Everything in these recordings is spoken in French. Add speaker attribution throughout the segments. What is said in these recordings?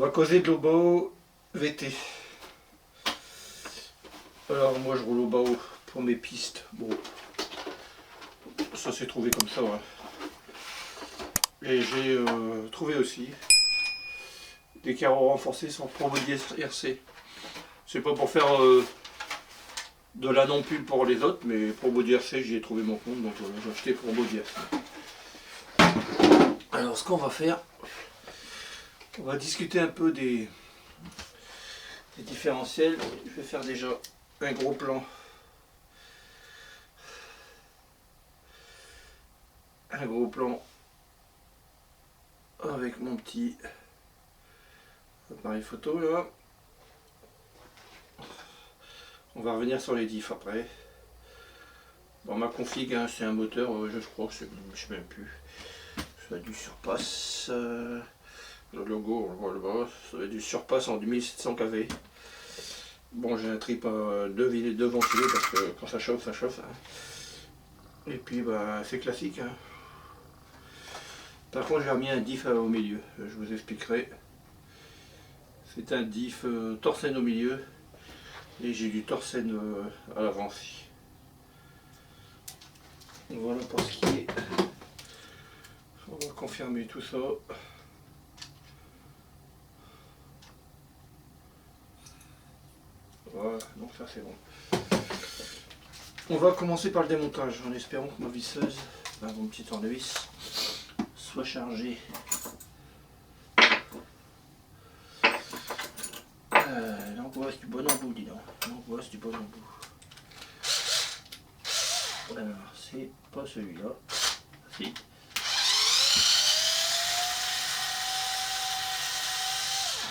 Speaker 1: va causer de l'Obao VT. Alors moi je roule Obao pour mes pistes. Bon, ça s'est trouvé comme ça. Ouais. Et j'ai trouvé aussi des carreaux renforcés sans Probody RC. C'est pas pour faire de la non pub pour les autres, mais Probody RC, j'y ai trouvé mon compte, donc j'ai acheté Probody RC. Alors ce qu'on va faire, on va discuter un peu des différentiels. Je vais faire déjà un gros plan. Un gros plan avec mon petit appareil photo là. On va revenir sur les diffs après. Dans ma config, hein, c'est un moteur, je crois que c'est, je sais même plus. Ça va être du surpass. Le logo, on le voit là-bas. Ça va être du surpass en 2700 kV. Bon, j'ai un trip à deux ventilés parce que quand ça chauffe, ça chauffe. Hein. Et puis, bah, c'est classique. Hein. Par contre, j'ai remis un diff au milieu. Je vous expliquerai. C'est un diff Torsen au milieu. Et j'ai du Torsen à l'avant aussi. Voilà pour ce qui est. On va confirmer tout ça. Voilà, donc ça c'est bon. On va commencer par le démontage en espérant que ma visseuse, mon petit tournevis, soit chargée. L'angoisse du bon embout, dis donc. L'angoisse du bon embout. Alors, c'est pas celui-là. Si.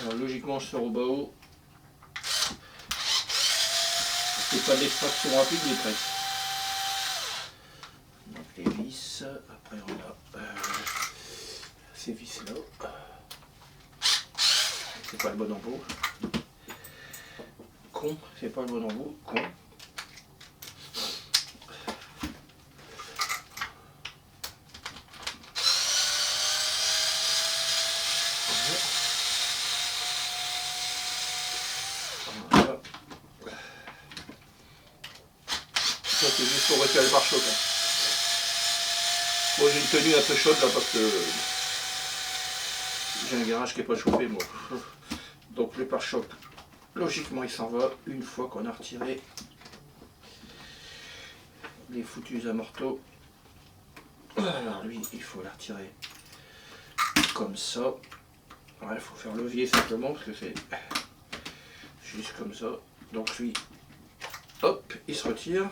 Speaker 1: Alors, logiquement, je sors au Obao. C'est pas d'extraction rapide, mais presque. Donc, les vis. Après, on a ces vis-là. C'est pas le bon embout. Con, c'est pas le bon embout. Con. Ça c'est juste pour retirer le pare-choc. Hein. Moi j'ai une tenue un peu chaude là parce que j'ai un garage qui n'est pas chauffé moi. Donc le pare-choc, logiquement il s'en va une fois qu'on a retiré les foutus amortos. Alors lui il faut la retirer comme ça. Ouais, il faut faire levier simplement parce que c'est juste comme ça. Donc lui, hop, il se retire.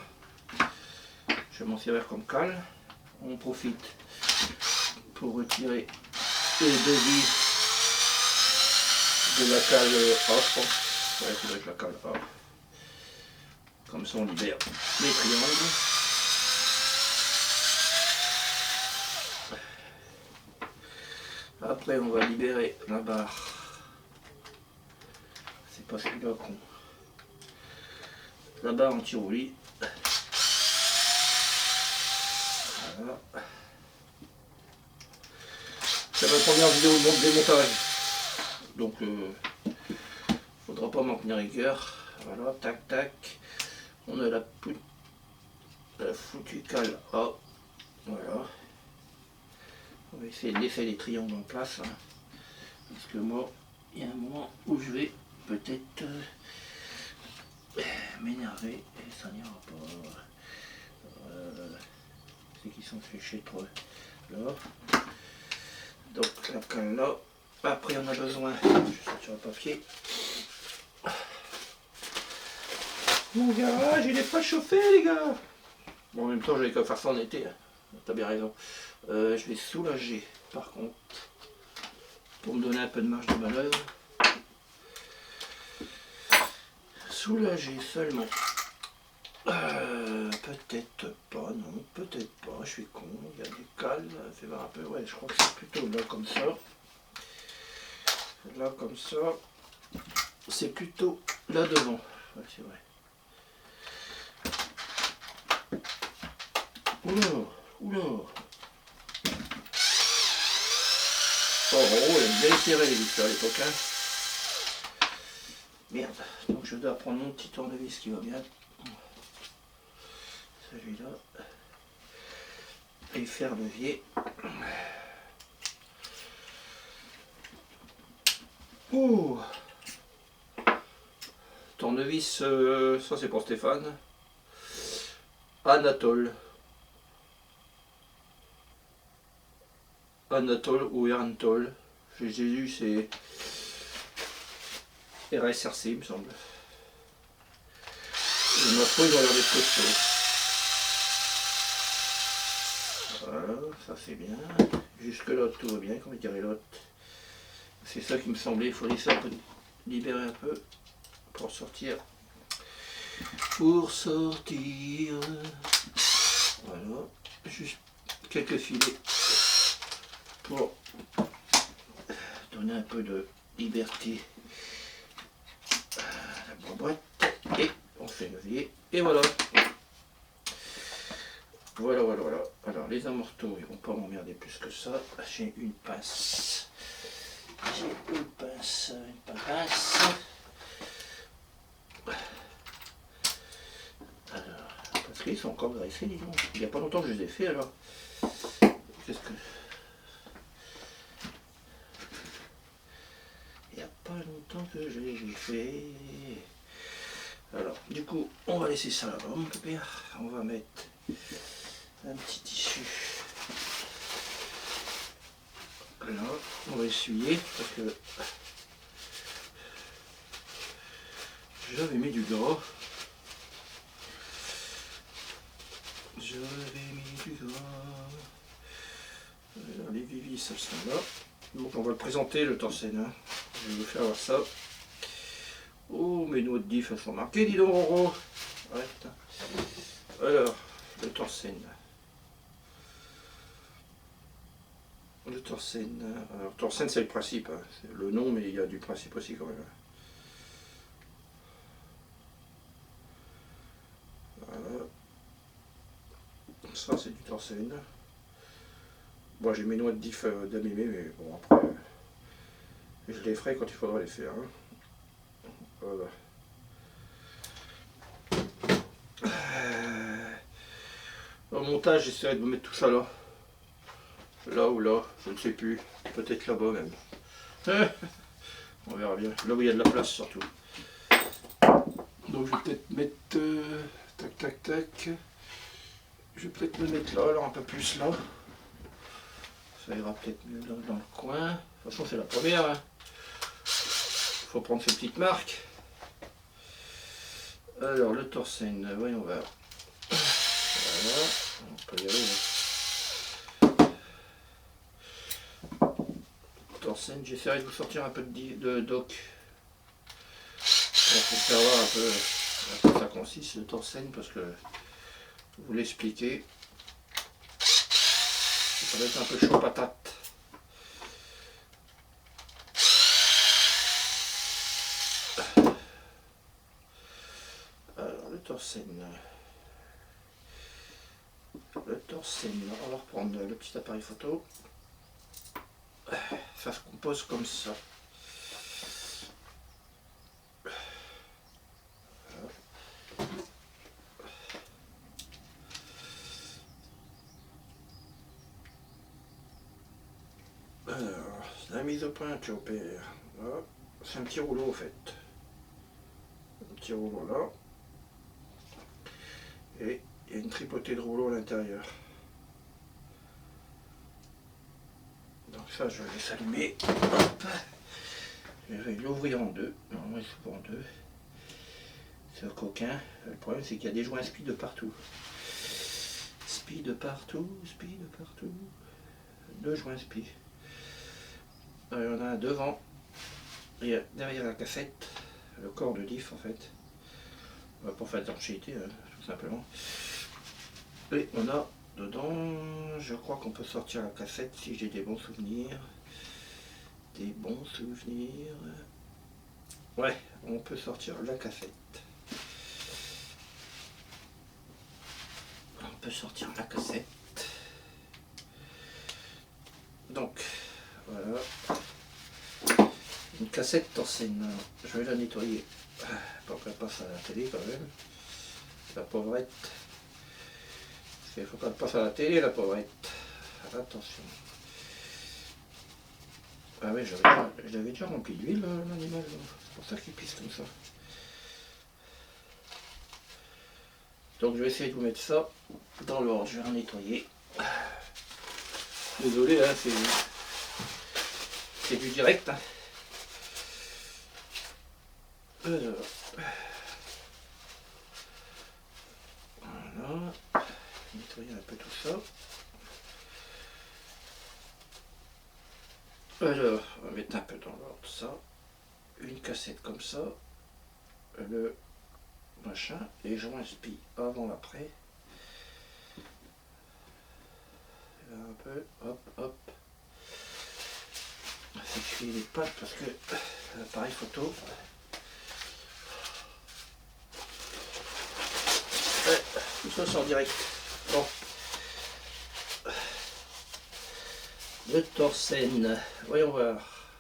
Speaker 1: Je vais m'en servir comme cale. On profite pour retirer les deux vis de la cale A, je pense. Ouais, c'est avec la cale A. Comme ça, on libère les triangles. Après, on va libérer la barre. C'est pas celui-là con. La barre anti-roulis. Voilà. C'est ma première vidéo de démontage. Donc, faudra pas m'en tenir rigueur. Voilà, tac tac. On a la foutue cale A. Voilà. On va essayer de laisser les triangles en place. Hein. Parce que moi, il y a un moment où je vais peut-être m'énerver et ça n'ira pas. C'est qu'ils sont fléchés trop là. Donc la cale là. Après on a besoin, je vais sortir le papier. Mon garage il est pas chauffé les gars. Bon en même temps j'avais qu'à faire ça en été, hein. T'as bien raison. Je vais soulager par contre pour me donner un peu de marge de manœuvre. Soulager seulement. Peut-être pas, non, peut-être pas, je suis con, il y a des cales, fais voir un peu, ouais, je crois que c'est plutôt là comme ça. Là comme ça, c'est plutôt là devant, ouais, c'est vrai. Oula, oula. Oh, il a bien serré les vis à l'époque, hein. Merde, donc je dois prendre mon petit tournevis qui va bien. Celui-là. Et faire levier. Ouh. Tournevis, ça c'est pour Stéphane. Anatole. Anatole ou Erantol. J'ai lu, c'est RSRC, il me semble. Et ma peau, il va regarder costaud. Voilà, ça c'est bien. Jusque là, tout va bien, comme dirait l'autre. C'est ça qui me semblait, il faut laisser un peu, libérer un peu pour sortir. Pour sortir. Voilà, juste quelques filets pour donner un peu de liberté à la boîte. Et on fait levier. Et voilà. Voilà. Alors les amortos, ils vont pas m'emmerder plus que ça. J'ai une pince. Une pince. Alors, parce qu'ils sont encore graissés, disons. Il n'y a pas longtemps que je les ai fait alors. Qu'est-ce que. Il n'y a pas longtemps que je les ai fait. Alors, du coup, on va laisser ça là-bas, mon père. On va mettre un petit tissu. Là, on va essuyer parce que j'avais mis du gras. Alors, les vivis, elles sont là. Donc on va le présenter, le Torsen. Hein. Je vais vous faire voir ça. Oh, mes noix de diff, elles sont marquées, dis donc, Roro. Ouais, putain. Alors, le Torsen. Le Torsen. Alors, Torsen, c'est le principe. Hein. C'est le nom, mais il y a du principe aussi quand même. Voilà. Ça, c'est du Torsen. Bon, j'ai mes noix de diff d'amimé, mais bon, après, je les ferai quand il faudra les faire. Hein. Voilà. Au montage, j'essaierai de vous mettre tout ça là. Là ou là, je ne sais plus. Peut-être là-bas même. On verra bien. Là où il y a de la place surtout. Donc je vais peut-être mettre... tac. Je vais peut-être me mettre là, alors un peu plus là. Ça ira peut-être mieux dans le coin. De toute façon, c'est la première. Hein. Faut prendre ces petites marques. Alors, le Torsen, voyons voir. Voilà, on peut y aller. Torsen, j'essaierai de vous sortir un peu de doc. Pour faire voir un peu à quoi ça consiste le Torsen, parce que vous l'expliquer, ça va être un peu chaud patate. Alors, le Torsen, on va reprendre le petit appareil photo. Ça se compose comme ça. Alors, la mise au point tu opères. C'est un petit rouleau en fait. Un petit rouleau là. Et il y a une tripotée de rouleaux à l'intérieur. Donc ça, je vais laisser allumer. Hop. Je vais l'ouvrir en deux. Normalement, il s'ouvre en deux. C'est un coquin. Le problème, c'est qu'il y a des joints spi de partout. Spi de partout. Deux joints spi. Il y en a un devant. Et derrière la cassette, le corps de diff en fait. Pour faire de l'étanchéité, tout simplement. Et on a dedans, je crois qu'on peut sortir la cassette si j'ai des bons souvenirs. Ouais, on peut sortir la cassette. Donc, voilà. Une cassette Torsen. Je vais la nettoyer. Pour qu'elle passe à la télé quand même. La pauvrette. Il faut qu'elle passe à la télé, la pauvrette. Attention. Ah oui, j'avais déjà rempli d'huile l'animal. C'est pour ça qu'il pisse comme ça. Donc je vais essayer de vous mettre ça dans l'ordre. Je vais la nettoyer. Désolé, hein, c'est du direct. Hein. Alors, voilà, nettoyer un peu tout ça. Alors, on va mettre un peu dans l'ordre ça. Une cassette comme ça. Le machin. Et je m'inspire avant, après. Un peu, hop, hop. C'est essuyer les pattes parce que l'appareil photo. Tout ça c'est en direct. Bon. Le Torsen. Voyons voir.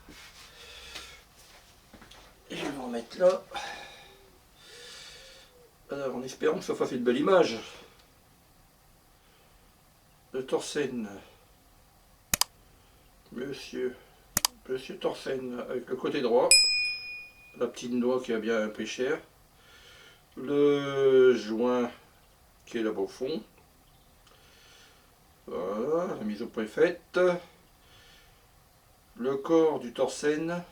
Speaker 1: Je vais en mettre là. Alors en espérant que ça fasse une belle image. Le Torsen. Monsieur Torsen avec le côté droit. La petite noix qui a bien un peu cher. Le joint qui est là-bas au fond. Voilà, la mise au point est faite. Le corps du Torsen.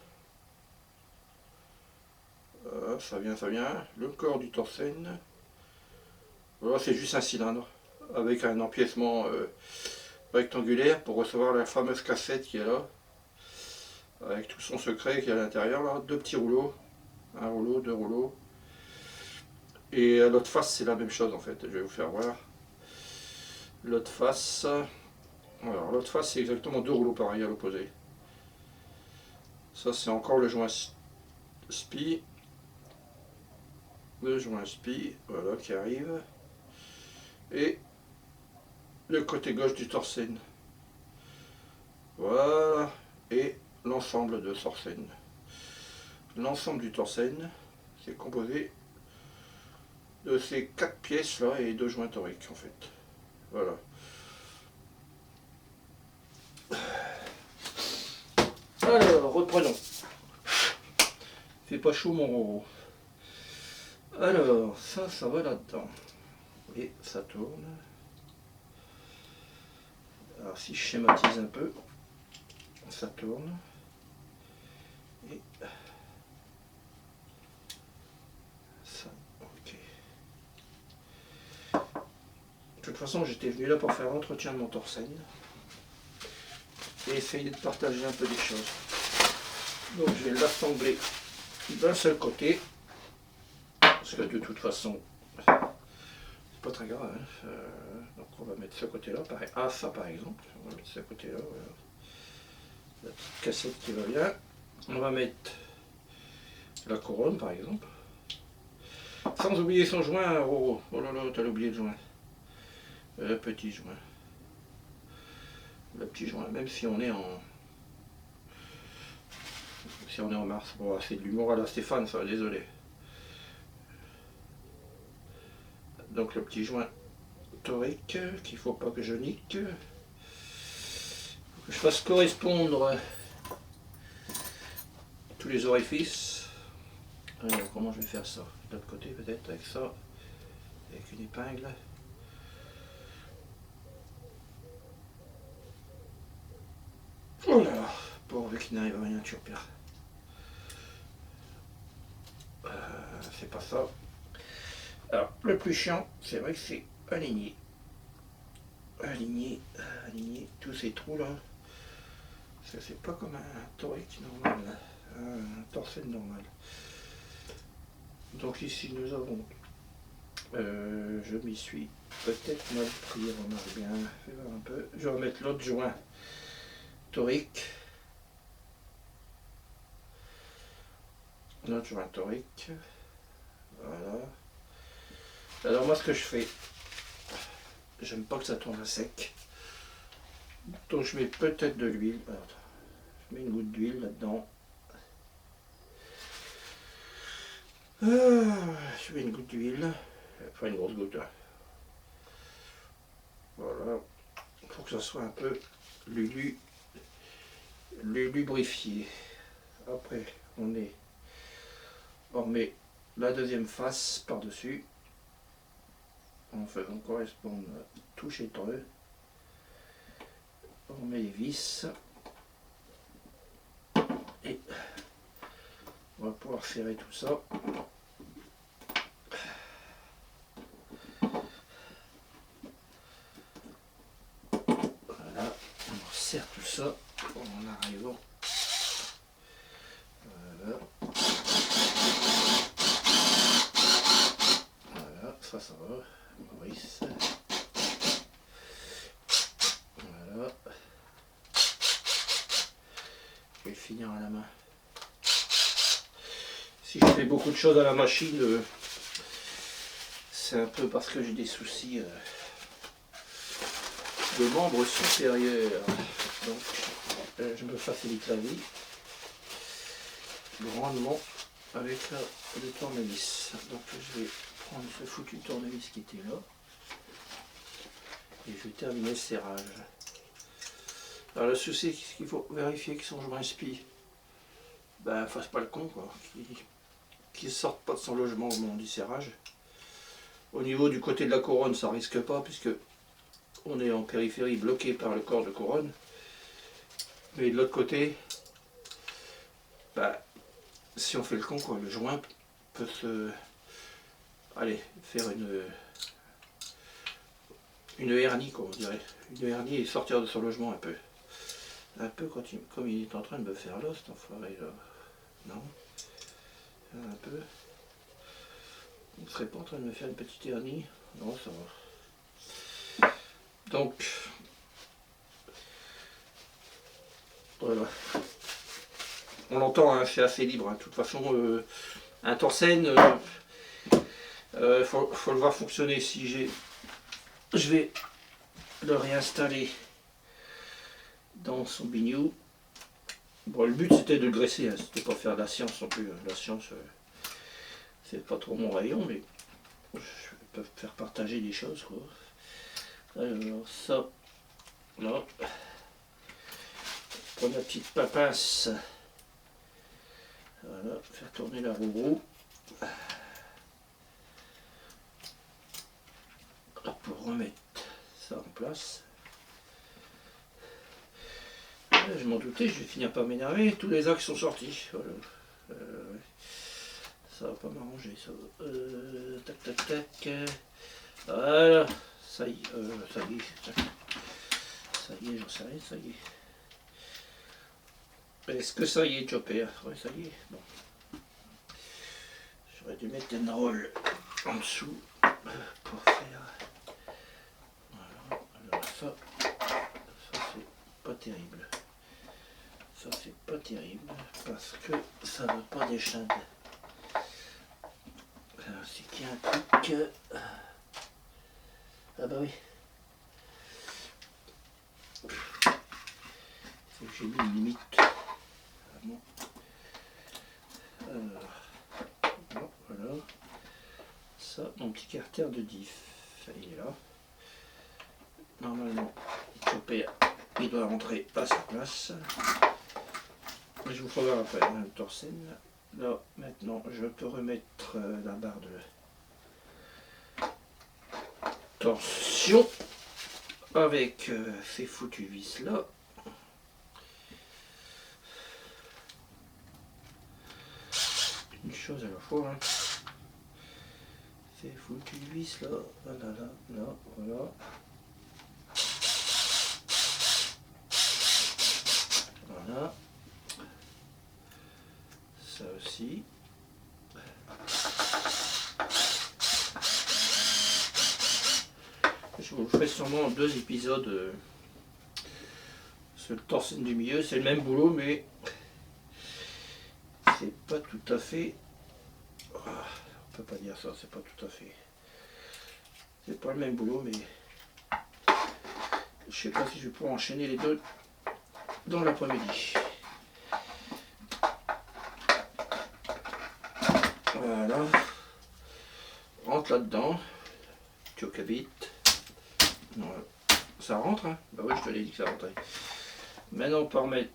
Speaker 1: Voilà, ça vient. Le corps du Torsen. Voilà, c'est juste un cylindre avec un empiècement rectangulaire pour recevoir la fameuse cassette qui est là. Avec tout son secret qui est à l'intérieur là. Deux petits rouleaux. Un rouleau, deux rouleaux. Et à l'autre face, c'est la même chose en fait. Je vais vous faire voir. L'autre face. Alors, l'autre face, c'est exactement deux rouleaux pareils à l'opposé. Ça, c'est encore le joint SPI. Le joint SPI, voilà, qui arrive. Et le côté gauche du Torsen. Voilà. Et l'ensemble de Torsen. L'ensemble du Torsen, c'est composé de ces 4 pièces là et 2 joints toriques en fait. Voilà. Alors, reprenons. Fais pas chaud mon roro. Alors, ça va là-dedans. Et ça tourne. Alors si je schématise un peu, ça tourne. Et ça, ok. De toute façon, j'étais venu là pour faire l'entretien de mon Torsen. Et essayer de partager un peu des choses. Donc je vais l'assembler d'un seul côté. Parce que de toute façon, c'est pas très grave. Hein. Donc on va mettre ce côté-là. Ah, ça par exemple. On va mettre ce côté-là. Voilà. La petite cassette qui va bien. On va mettre la couronne par exemple. Sans oublier son joint. Oh, oh là là, t'as oublié le joint. Le petit joint. Le petit joint, même si on est en... Si on est en mars. Bon, c'est de l'humour à la Stéphane, ça, désolé. Donc le petit joint torique qu'il ne faut pas que je nique. Il faut que je fasse correspondre tous les orifices. Alors comment je vais faire ça? De l'autre côté peut-être avec ça, avec une épingle. Oh là là, pourvu qu'il n'arrive à rien, tu repères. C'est pas ça. Alors, le plus chiant, c'est vrai que c'est aligner tous ces trous là. Ça c'est pas comme un torique normal, un Torsen normal. Donc ici nous avons, je m'y suis peut-être mal pris, remarque bien, fais voir un peu. Je vais remettre l'autre joint torique. L'autre joint torique. Voilà. Alors moi ce que je fais, j'aime pas que ça tourne à sec. Donc je mets peut-être de l'huile. Je mets une goutte d'huile là-dedans. Je mets une goutte d'huile, enfin une grosse goutte là. Voilà, pour que ça soit un peu lubrifié. Après, on met la deuxième face par-dessus, en faisant correspondre toucher entre eux. On met les vis et on va pouvoir serrer tout ça. Voilà, on serre tout ça en arrivant. Voilà. Voilà, ça va. Maurice. Voilà. Je vais finir à la main. Si je fais beaucoup de choses à la machine, c'est un peu parce que j'ai des soucis de membres supérieurs. Donc je me facilite la vie grandement avec le tournevis. Donc je vais prendre ce foutu tournevis qui était là et je vais terminer le serrage. Alors le souci, c'est qu'il faut vérifier que son joint spi fasse pas le con, quoi, qu'il sorte pas de son logement au moment du serrage. Au niveau du côté de la couronne, ça risque pas puisque on est en périphérie bloqué par le corps de couronne. Mais de l'autre côté, si on fait le con, quoi, le joint peut faire une hernie, quoi, on dirait. Une hernie et sortir de son logement un peu. Un peu comme il est en train de me faire là, cet enfoiré là. Non. Un peu. Il ne serait pas en train de me faire une petite hernie. Non, ça va. Donc, voilà. On l'entend, hein, c'est assez libre. Hein. De toute façon, un Torsen, faut le voir fonctionner. Si je vais le réinstaller dans son bignou. Bon, le but c'était de le graisser, hein. C'était pas faire de la science non plus. La science, c'est pas trop mon rayon, mais je peux faire partager des choses, quoi. Alors ça, là, prendre la petite papasse, voilà, faire tourner la roue. Alors pour remettre ça en place. Je m'en doutais, je vais finir par m'énerver, tous les axes sont sortis. Voilà. Ça va pas m'arranger ça. Tac tac tac. Voilà. Ça y est, ça y est, j'en sais rien, ça y est. Est-ce que ça y est, Chopper? Ouais, ça y est. Bon. J'aurais dû mettre une roll en dessous pour faire. Voilà. Alors ça c'est pas terrible. Ça c'est pas terrible parce que ça veut pas déchaîner. C'est qu'il y a un truc. Ah bah oui. C'est que j'ai mis une limite. Vraiment. Alors, voilà. Ça, mon petit carter de diff. Il est là. Normalement, Chopper, il doit rentrer à sa place. Je vous ferai voir après le Torsen. Là, maintenant, je peux remettre la barre de torsion avec ces foutus vis là. Une chose à la fois. Hein. Ces foutus vis là, voilà, là, voilà. Voilà. Ça aussi. Je vous ferai sûrement 2 épisodes sur le Torsen du milieu. C'est le même boulot, mais c'est pas tout à fait. On peut pas dire ça, c'est pas tout à fait. C'est pas le même boulot, mais je sais pas si je vais pouvoir enchaîner les deux dans l'après-midi. Voilà. Rentre là-dedans. Tchokabit. Voilà. Ça rentre, hein? Bah oui, je te l'ai dit que ça rentrait. Maintenant, on peut remettre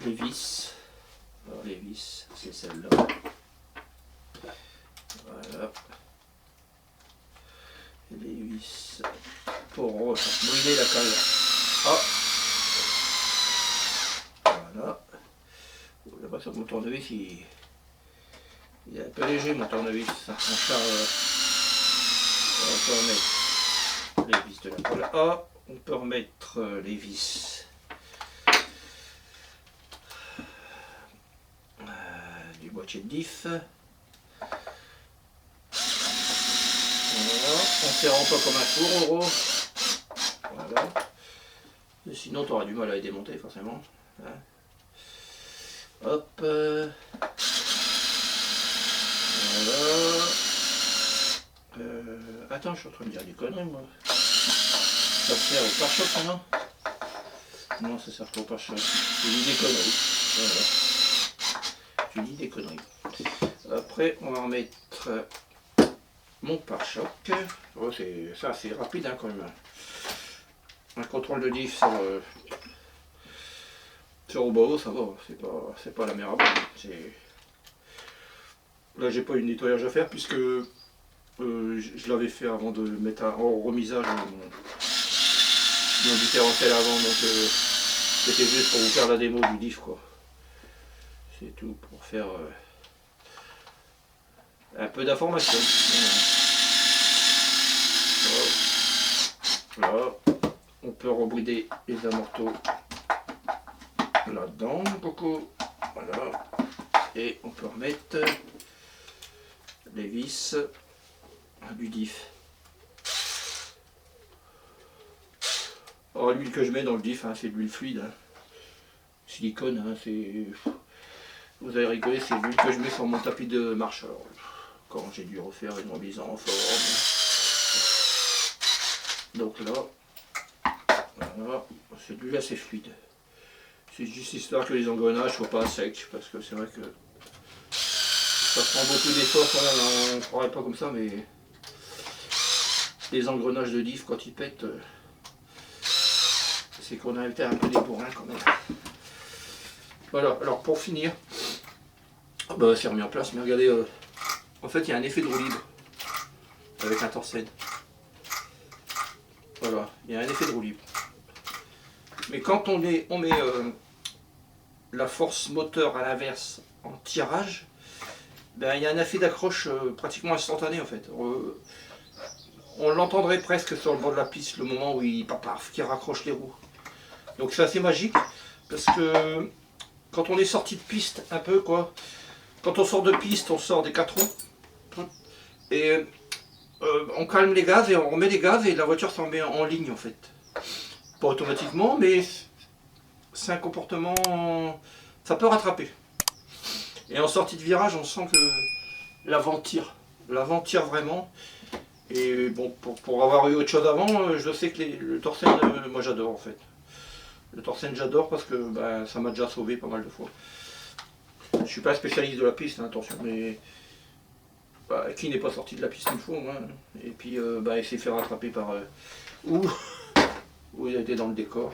Speaker 1: les vis. Alors, les vis, c'est celle-là. Voilà. Les vis pour brûler la colle. Ah. Voilà. J'ai l'impression que mon tournevis, il est un peu léger, mon tournevis. Mon charge. On peut remettre les vis de la colle A. On peut remettre les vis du boîtier de diff. Voilà. On serrant pas comme un four en gros. Voilà. Et sinon tu auras du mal à les démonter forcément. Hein. Hop. Voilà. Attends, je suis en train de dire des conneries moi. Ça sert au pare-choc maintenant? Non, ça sert pas au pare-choc. Je dis des conneries. Voilà. Je dis des conneries. Après, on va remettre mon pare-choc. Oh, c'est ça, c'est rapide hein, quand même. Un contrôle de diff sur robot, ça va. C'est pas la mer à boire. Là, j'ai pas eu de nettoyage à faire puisque je l'avais fait avant de mettre en remisage mon différentiel avant. Donc, c'était juste pour vous faire la démo du diff, quoi. C'est tout pour faire un peu d'information. Voilà. Là, on peut rebrider les amortos là-dedans, beaucoup. Voilà. Et on peut remettre les vis du diff. Alors l'huile que je mets dans le diff, hein, c'est de l'huile fluide. Hein. Silicone, hein, c'est... Vous avez rigolé, c'est l'huile que je mets sur mon tapis de marche. Alors, quand j'ai dû refaire une remise en forme. Donc là, voilà, c'est de l'huile assez fluide. C'est juste histoire que les engrenages ne soient pas secs, parce que c'est vrai que ça prend beaucoup d'efforts quand même, on ne croirait pas comme ça, mais les engrenages de diff quand ils pètent, c'est qu'on a été un peu des bourrins quand même. Voilà, alors pour finir, bah, c'est remis en place, mais regardez, en fait il y a un effet de roue libre avec un torsène. Voilà, il y a un effet de roue libre. Mais quand on met la force moteur à l'inverse en tirage, ben, il y a un effet d'accroche pratiquement instantané en fait. On l'entendrait presque sur le bord de la piste le moment où il paf, qui raccroche les roues. Donc c'est assez magique parce que quand on est sorti de piste un peu quoi, quand on sort de piste, on sort des 4 roues et on calme les gaz et on remet les gaz et la voiture s'en met en ligne en fait. Pas automatiquement, mais c'est un comportement, ça peut rattraper. Et en sortie de virage, on sent que l'avant tire vraiment. Et bon, pour avoir eu autre chose avant, je sais que le Torsen, moi j'adore en fait. Le Torsen j'adore parce que bah, ça m'a déjà sauvé pas mal de fois. Je suis pas spécialiste de la piste, hein, attention, mais bah, qui n'est pas sorti de la piste une fois, hein. Et puis bah, il s'est fait rattraper par où il a été dans le décor.